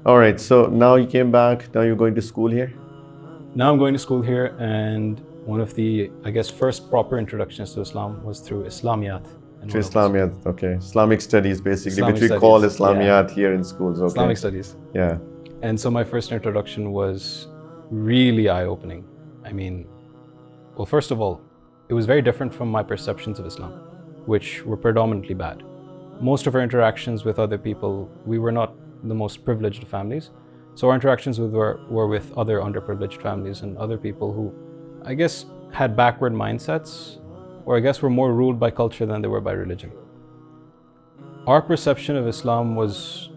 All right, so now you came back, now you're going to school here? Now I'm going to school here, and one of the, I guess, first proper introductions to Islam was through Islamiyat. To Islamiyat, okay. Islamic studies, basically, Islamic which we call studies, Islamiyat yeah. here in schools, okay. Islamic studies. Yeah. And so my first introduction was really eye-opening. I mean, well, first of all, it was very different from my perceptions of Islam, which were predominantly bad. Most of our interactions with other people, we were not the most privileged families. So our interactions were with other underprivileged families and other people who, I guess, had backward mindsets, or I guess were more ruled by culture than they were by religion. Our perception of Islam was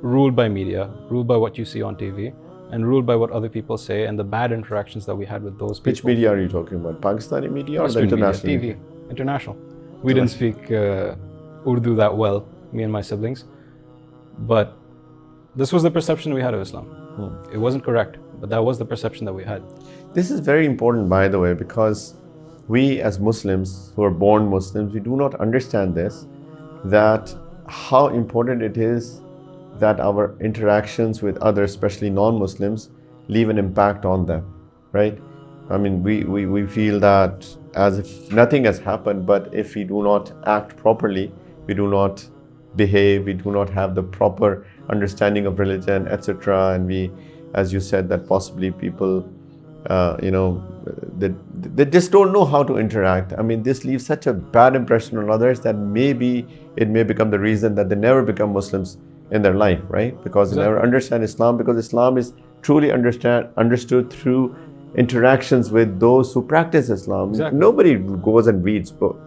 ruled by media, ruled by what you see on TV, and ruled by what other people say and the bad interactions that we had with those people. Which media are you talking about? Pakistani media or the international media? TV, international. We didn't speak Urdu that well, me and my siblings, but this was the perception we had of Islam. It wasn't correct, but that was the perception that we had. This is very important, by the way, because we as Muslims who are born Muslims, we do not understand this, that how important it is that our interactions with others, especially non-Muslims, leave an impact on them, right? I mean, we feel that as if nothing has happened, but if we do not act properly, we do not behave, we do not have the proper understanding of religion, etc. And we, as you said, that possibly people, they just don't know how to interact. I mean, this leaves such a bad impression on others that maybe it may become the reason that they never become Muslims in their life, right? Because they never understand Islam, because Islam is truly understood through interactions with those who practice Islam. Exactly. Nobody goes and reads books.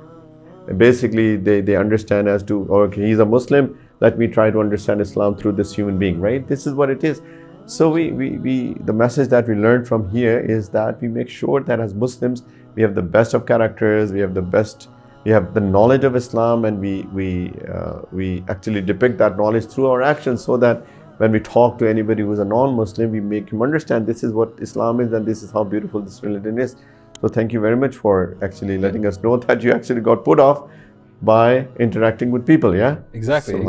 Basically, they understand as to, okay, he's a Muslim, let me try to understand Islam through this human being, right? This is what it is. So the message that we learned from here is that we make sure that as Muslims, we have the best of characters, we have the knowledge of Islam, and we actually depict that knowledge through our actions, so that when we talk to anybody who's a non-Muslim, we make him understand this is what Islam is and this is how beautiful this religion is. So thank you very much for actually letting us know that you actually got put off by interacting with people, yeah? Exactly.